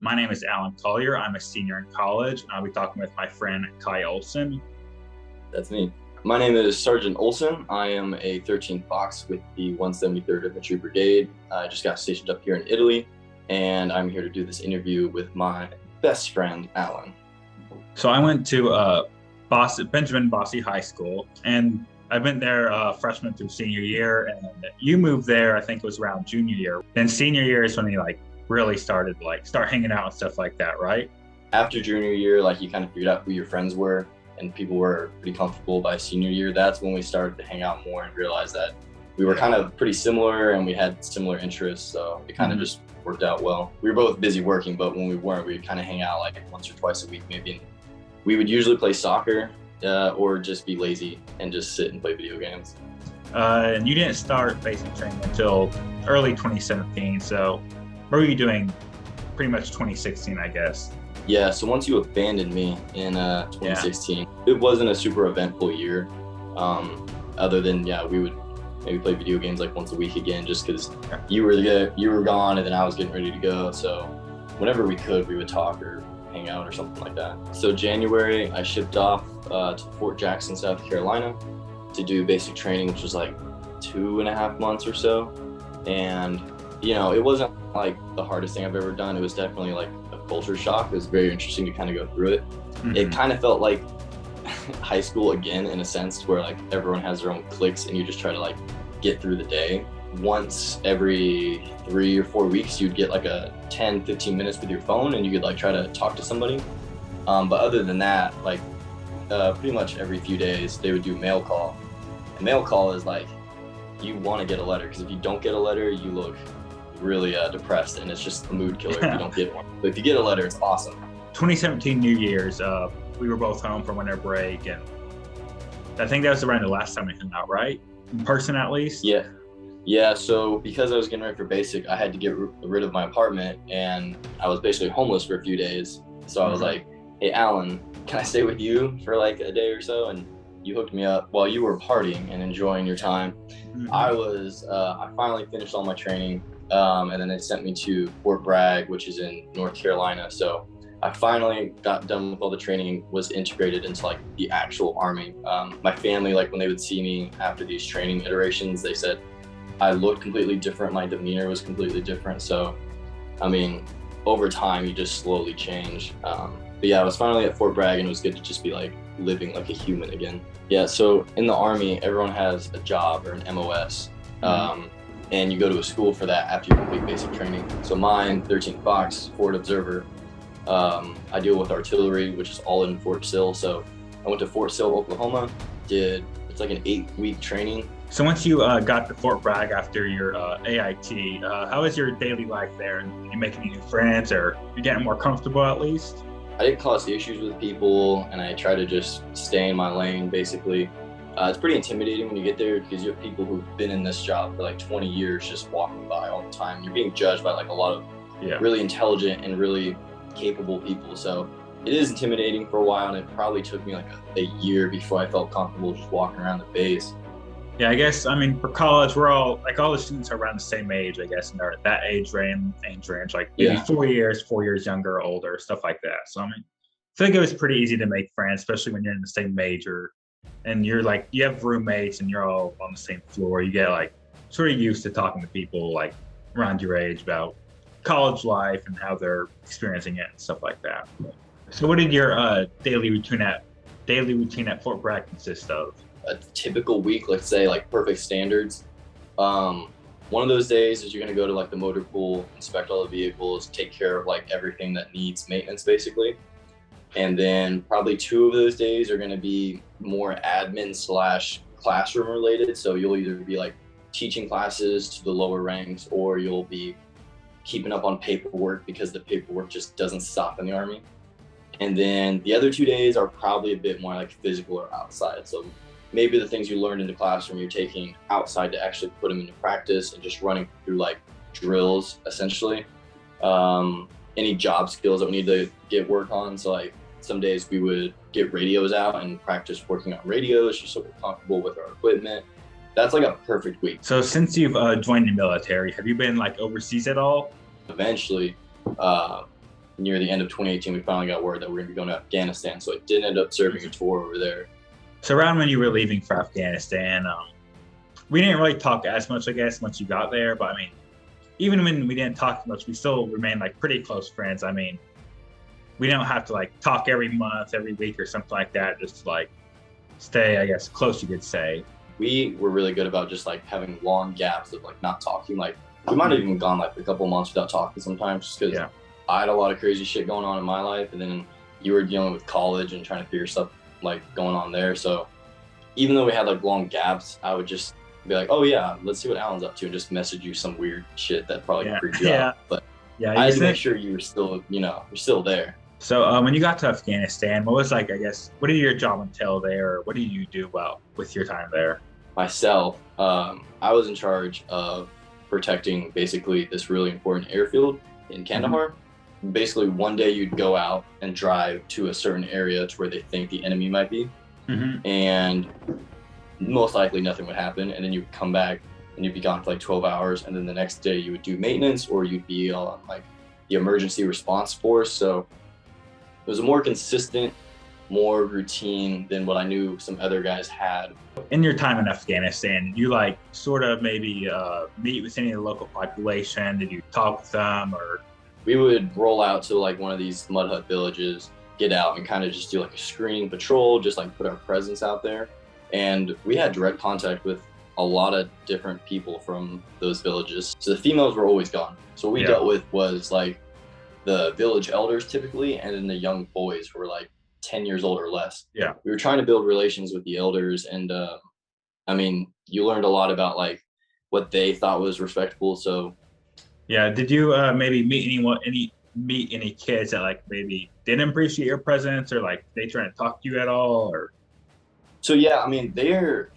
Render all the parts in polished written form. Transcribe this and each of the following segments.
My name is Alan Collier. I'm a senior in college, and I'll be talking with my friend Kai Olson. That's me. My name is Sergeant Olson. I am a 13th Box with the 173rd Infantry Brigade. I just got stationed up here in Italy, and I'm here to do this interview with my best friend, Alan. So I went to Benjamin Bossi High School, and I've been there freshman through senior year. And you moved there, I think it was around junior year. Then senior year is when you really started start hanging out and stuff like that, right? After junior year, you kind of figured out who your friends were, and people were pretty comfortable. By senior year, that's when we started to hang out more and realize that we were kind of pretty similar and we had similar interests. So it kind of just worked out well. We were both busy working, but when we weren't, we would kind of hang out once or twice a week, maybe. We would usually play soccer or just be lazy and just sit and play video games. And you didn't start basic training until early 2017. So what were you doing pretty much 2016, I guess? Yeah, so once you abandoned me in 2016, It wasn't a super eventful year. Other than, we would maybe play video games once a week again, just because you were gone and then I was getting ready to go. So whenever we could, we would talk or hang out or something like that. So January, I shipped off to Fort Jackson, South Carolina to do basic training, which was 2.5 months or so. And, it wasn't the hardest thing I've ever done. It was definitely a culture shock. It was very interesting to kind of go through it. Mm-hmm. It kind of felt like high school again, in a sense, where everyone has their own cliques and you just try to get through the day. Once every 3 or 4 weeks, you'd get a 10-15 minutes with your phone and you could try to talk to somebody. But other than that, pretty much every few days they would do mail call. And mail call is you want to get a letter, because if you don't get a letter, you look really depressed, and it's just a mood killer if you don't get one. But if you get a letter, it's awesome. 2017 New Year's, we were both home for winter break, and I think that was around the last time we hung out, right? In person, at least? Yeah, so because I was getting ready for basic, I had to get rid of my apartment, and I was basically homeless for a few days. So I was like, hey, Alan, can I stay with you for a day or so? And you hooked me up while you were partying and enjoying your time. Mm-hmm. I finally finished all my training, and then they sent me to Fort Bragg, which is in North Carolina. So I finally got done with all the training, was integrated into the actual Army. My family, when they would see me after these training iterations, they said I looked completely different. My demeanor was completely different. So, over time, you just slowly change. But yeah, I was finally at Fort Bragg, and it was good to just be living like a human again. Yeah, so in the Army, everyone has a job or an MOS. And you go to a school for that after you complete basic training. So mine, 13th Box, Forward Observer, I deal with artillery, which is all in Fort Sill. So I went to Fort Sill, Oklahoma, it's an 8-week training. So once you got to Fort Bragg after your AIT, how is your daily life there? You making any new friends, or you getting more comfortable at least? I didn't cause issues with people, and I try to just stay in my lane, basically. It's pretty intimidating when you get there, because you have people who've been in this job for 20 years just walking by all the time. You're being judged by a lot of really intelligent and really capable people. So it is intimidating for a while, and it probably took me a year before I felt comfortable just walking around the base. Yeah, I guess, for college, we're all, all the students are around the same age, I guess, and they're at that age range, maybe 4 years younger or older, stuff like that. So, I think it was pretty easy to make friends, especially when you're in the same major, and you're you have roommates and you're all on the same floor. You get sort of used to talking to people around your age about college life and how they're experiencing it and stuff like that. So what did your daily routine at Fort Bragg consist of? A typical week, let's say perfect standards. One of those days is you're going to go to the motor pool, inspect all the vehicles, take care of everything that needs maintenance, basically. And then probably 2 of those days are going to be more admin / classroom related. So you'll either be teaching classes to the lower ranks, or you'll be keeping up on paperwork, because the paperwork just doesn't stop in the Army. And then the other 2 days are probably a bit more physical or outside. So maybe the things you learned in the classroom, you're taking outside to actually put them into practice and just running through drills, essentially. Any job skills that we need to get work on. So some days we would get radios out and practice working on radios, just so we're comfortable with our equipment. That's a perfect week. So since you've joined the military, have you been overseas at all? Eventually, near the end of 2018, we finally got word that we're going to be going to Afghanistan. So I did end up serving a tour over there. So around when you were leaving for Afghanistan, we didn't really talk as much, I guess, once you got there. But I mean, even when we didn't talk much, we still remained like pretty close friends. I mean, we don't have to like talk every month, every week or something like that. Just to, like stay, I guess, close, you could say. We were really good about just like having long gaps of like not talking. Like we might have even gone like a couple months without talking sometimes, just because I had a lot of crazy shit going on in my life, and then you were dealing with college and trying to figure stuff like going on there. So even though we had like long gaps, I would just be like, oh yeah, let's see what Alan's up to, and just message you some weird shit that probably freaked you out. But I had to make sure you were still, you're still there. So when you got to Afghanistan, what was like, I guess, what did your job entail there? Or what did you do with your time there? Myself, I was in charge of protecting basically this really important airfield in Kandahar. Basically, one day you'd go out and drive to a certain area to where they think the enemy might be, and most likely nothing would happen. And then you would come back and you'd be gone for like 12 hours. And then the next day you would do maintenance, or you'd be on like the emergency response force. So it was a more consistent, more routine than what I knew some other guys had. In your time in Afghanistan, did you like sort of maybe meet with any of the local population? Did you talk with them? Or we would roll out to like one of these mud hut villages, get out and kind of just do like a screening patrol, just like put our presence out there. And we had direct contact with a lot of different people from those villages. So the females were always gone. So what we dealt with was like the village elders typically, and then the young boys who were like 10 years old or less. Yeah. We were trying to build relations with the elders, and I mean, you learned a lot about like what they thought was respectable. So yeah, did you maybe meet any kids that like maybe didn't appreciate your presence, or like they trying to talk to you at all? Or so yeah, I mean, they're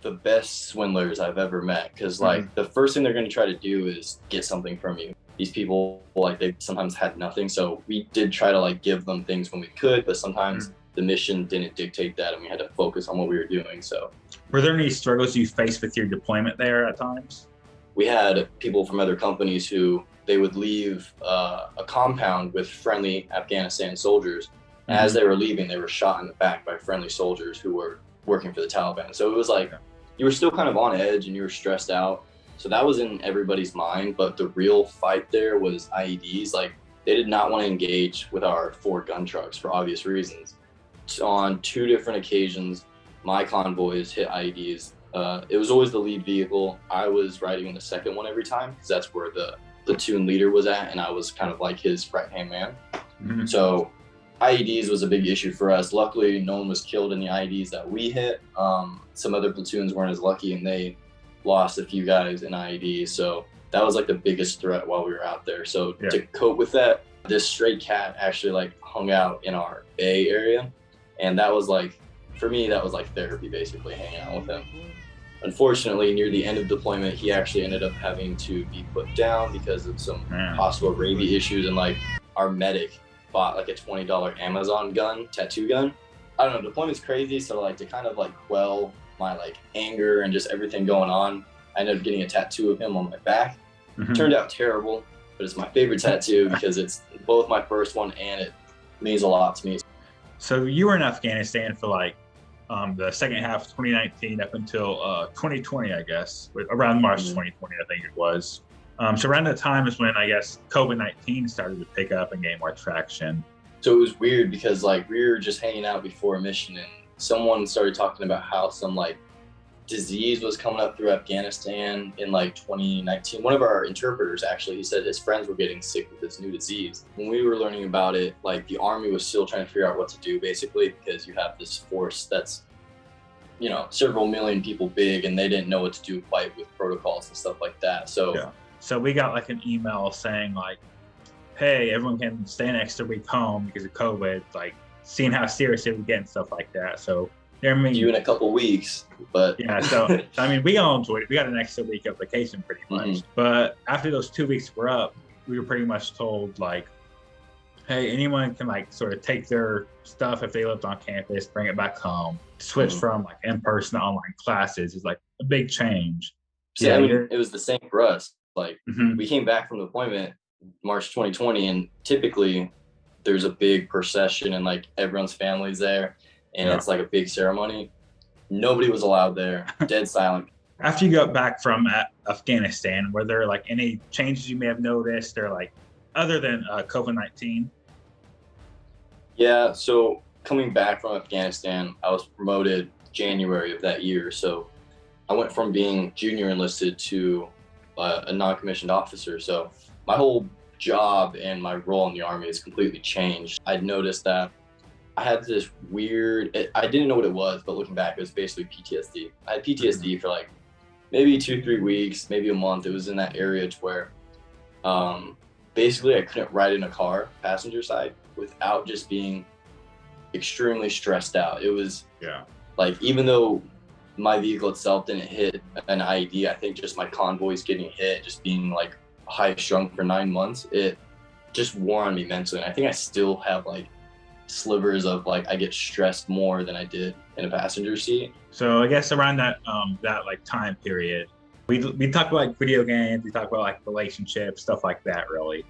the best swindlers I've ever met, because like the first thing they're going to try to do is get something from you. These people, like, they sometimes had nothing, so we did try to like give them things when we could, but sometimes the mission didn't dictate that, and we had to focus on what we were doing. So were there any struggles you faced with your deployment there at times? We had people from other companies who they would leave a compound with friendly Afghanistan soldiers. And as they were leaving, they were shot in the back by friendly soldiers who were working for the Taliban. So it was like you were still kind of on edge and you were stressed out. So that was in everybody's mind. But the real fight there was IEDs. Like, they did not want to engage with our 4 gun trucks for obvious reasons. So on 2 different occasions, my convoys hit IEDs. It was always the lead vehicle. I was riding in the second one every time, because that's where the platoon leader was at, and I was kind of like his right-hand man. So IEDs was a big issue for us. Luckily, no one was killed in the IEDs that we hit. Some other platoons weren't as lucky, and they lost a few guys in IEDs. So that was like the biggest threat while we were out there. So to cope with that, this stray cat actually like hung out in our bay area. And that was like, for me, that was like therapy, basically, hanging out with him. Unfortunately, near the end of deployment, he actually ended up having to be put down because of some possible rabies issues. And like, our medic bought like a $20 Amazon gun, tattoo gun. I don't know, deployment's crazy. So like, to kind of like quell my like anger and just everything going on, I ended up getting a tattoo of him on my back. Turned out terrible, but it's my favorite tattoo because it's both my first one and it means a lot to me. So you were in Afghanistan for like the second half of 2019 up until 2020, I guess, around March 2020, I think it was. So around that time is when I guess COVID-19 started to pick up and gain more traction. So it was weird because like we were just hanging out before a mission, and someone started talking about how some like disease was coming up through Afghanistan in like 2019. One of our interpreters, actually, he said his friends were getting sick with this new disease. When we were learning about it, like the army was still trying to figure out what to do, basically, because you have this force that's, you know, several million people big, and they didn't know what to do quite with protocols and stuff like that. So so we got like an email saying like, hey, everyone can stay an extra week home because of COVID, like seeing how serious it would get and stuff like that. So I mean, you in a couple weeks, but yeah. So I mean, we all enjoyed it. We got an extra week of vacation pretty much. But after those 2 weeks were up, we were pretty much told like, hey, anyone can like sort of take their stuff if they lived on campus, bring it back home. Switch from like in-person to online classes is like a big change. So, yeah, I mean, it was the same for us. Like we came back from the deployment, March 2020, and typically there's a big procession and like everyone's family's there, and it's like a big ceremony. Nobody was allowed there. Dead silent. After you got back from Afghanistan, were there like any changes you may have noticed, or like other than COVID-19? Yeah, so coming back from Afghanistan, I was promoted January of that year. So I went from being junior enlisted to a non-commissioned officer. So my whole job and my role in the Army has completely changed. I noticed that I had this I didn't know what it was, but looking back, it was basically PTSD. I had PTSD for like maybe 2-3 weeks, maybe a month. It was in that area to where basically I couldn't ride in a car, passenger side, without just being extremely stressed out. It was like, even though my vehicle itself didn't hit an IED, I think just my convoys getting hit, just being like high strung for 9 months, it just wore on me mentally. And I think I still have like slivers of like, I get stressed more than I did in a passenger seat. So I guess around that like time period, we talk about like video games, we talk about like relationships, stuff like that, really.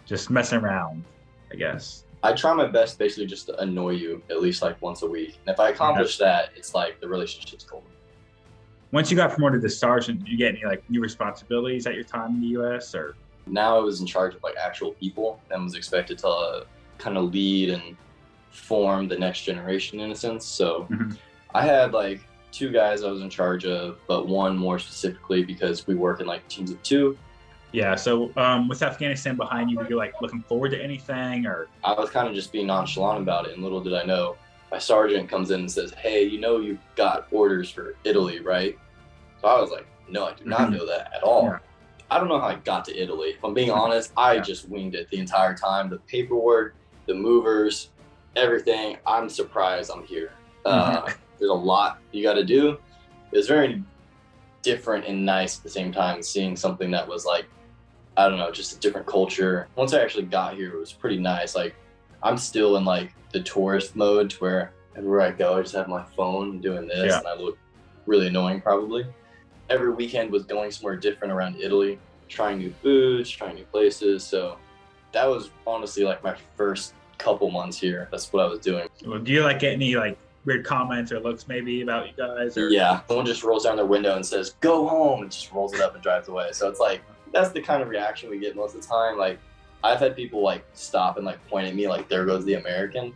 Just messing around, I guess. I try my best basically just to annoy you at least like once a week. And if I accomplish that, it's like the relationship's cool. Once you got promoted to sergeant, did you get any like new responsibilities at your time in the US, or? Now I was in charge of like actual people and was expected to kind of lead and form the next generation in a sense. So I had like 2 guys I was in charge of, but one more specifically because we work in like teams of 2. Yeah. So with Afghanistan behind you, were you like looking forward to anything, or? I was kind of just being nonchalant about it, and little did I know, my sergeant comes in and says, "Hey, you know you got orders for Italy, right?" So I was like, "No, I do not know that at all." Yeah. I don't know how I got to Italy. If I'm being honest, I just winged it the entire time. The paperwork, the movers, everything. I'm surprised I'm here. There's a lot you got to do. It was very different and nice at the same time, seeing something that was like, I don't know, just a different culture. Once I actually got here, it was pretty nice. Like, I'm still in like the tourist mode to where everywhere I go, I just have my phone doing this, and I look really annoying probably. Every weekend was going somewhere different around Italy, trying new foods, trying new places. So that was honestly like my first couple months here. That's what I was doing. Well, do you like get any like weird comments or looks maybe about you guys? Or? Yeah, someone just rolls down their window and says, "Go home," and just rolls it up and drives away. So it's like, that's the kind of reaction we get most of the time. Like, I've had people like stop and like point at me like, "There goes the American."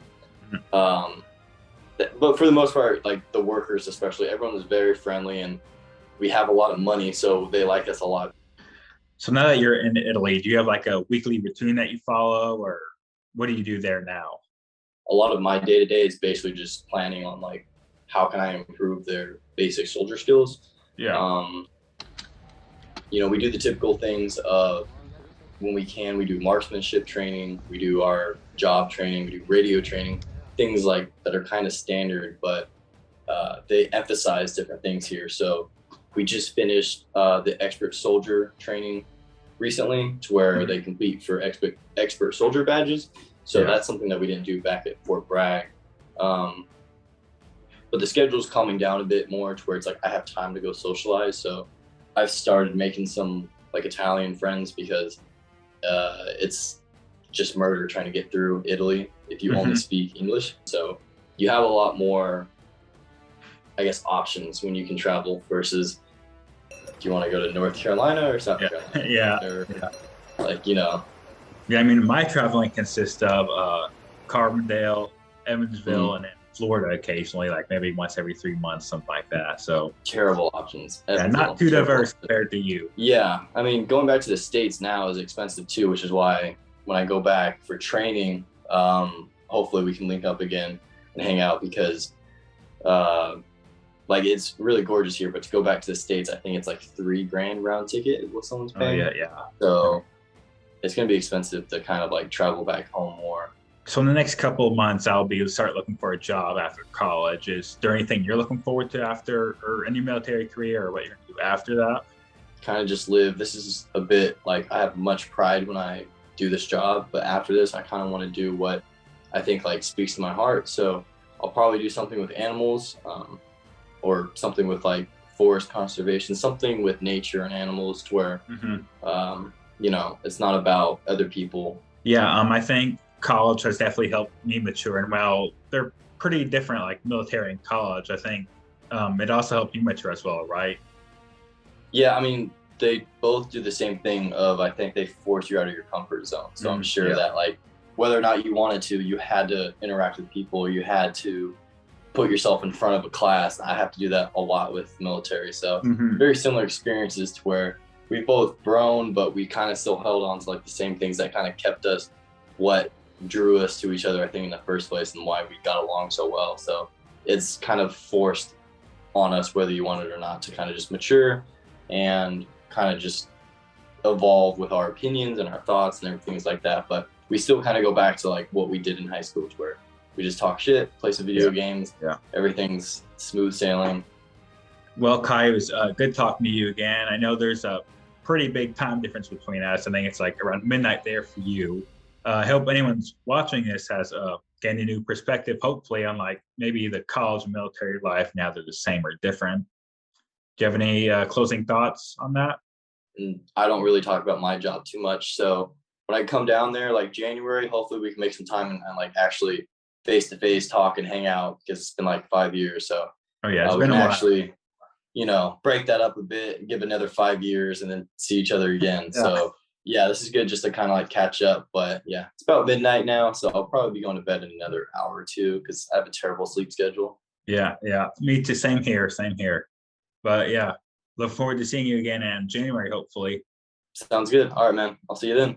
But for the most part, like the workers especially, everyone is very friendly, and we have a lot of money, so they like us a lot. So now that you're in Italy, do you have like a weekly routine that you follow, or what do you do there now? A lot of my day-to-day is basically just planning on like, how can I improve their basic soldier skills? Yeah. You know, we do the typical things of, when we can, we do marksmanship training, we do our job training, we do radio training, things like that are kind of standard, but they emphasize different things here. So we just finished the expert soldier training recently, to where they compete for expert soldier badges. So that's something that we didn't do back at Fort Bragg. But the schedule's calming down a bit more to where it's like I have time to go socialize. So I've started making some like Italian friends, because it's just murder trying to get through Italy if you only speak English. So you have a lot more, I guess, options when you can travel versus, do you want to go to North Carolina or South Carolina? Or, like, you know. Yeah, I mean, my traveling consists of Carbondale, Evansville, and then Florida occasionally, like maybe once every 3 months, something like that. So terrible options. Yeah, not too diverse compared to you. Yeah, I mean, going back to the States now is expensive too, which is why when I go back for training, hopefully we can link up again and hang out, because like, it's really gorgeous here, but to go back to the States, I think it's like $3,000 round ticket is what someone's paying. Oh, yeah. So it's going to be expensive to kind of like travel back home more. So in the next couple of months, I'll start looking for a job after college. Is there anything you're looking forward to after, or in your military career, or what you're gonna do after that? Kind of just live. This is a bit like, I have much pride when I do this job, but after this, I kind of want to do what I think like speaks to my heart. So I'll probably do something with animals, or something with like forest conservation, something with nature and animals, to where it's not about other people. Yeah, I think college has definitely helped me mature. And while they're pretty different, like military and college, I think it also helped you mature as well, right? Yeah, I mean, they both do the same thing of I think they force you out of your comfort zone. So I'm sure that like whether or not you wanted to, you had to interact with people, you had to put yourself in front of a class. I have to do that a lot with military. So very similar experiences to where we've both grown, but we kind of still held on to like the same things that kind of kept us what drew us to each other, I think, in the first place and why we got along so well. So it's kind of forced on us, whether you want it or not, to kind of just mature and kind of just evolve with our opinions and our thoughts and everything like that. But we still kind of go back to like what we did in high school, where we just talk shit, play some video games. Yeah. Everything's smooth sailing. Well, Kai, it was good talking to you again. I know there's a pretty big time difference between us. I think it's like around midnight there for you. I hope anyone's watching this has gained a new perspective, hopefully, on like maybe the college and military life now they're the same or different. Do you have any closing thoughts on that? And I don't really talk about my job too much. So when I come down there, like January, hopefully we can make some time and like actually face to face talk and hang out, because it's been like 5 years. So it's we been can a while. actually, break that up a bit, give another 5 years, and then see each other again. Yeah. So yeah, this is good just to kind of like catch up. But yeah, it's about midnight now, so I'll probably be going to bed in another hour or two because I have a terrible sleep schedule. Yeah, me too. Same here. But yeah, look forward to seeing you again in January, hopefully. Sounds good. All right, man. I'll see you then.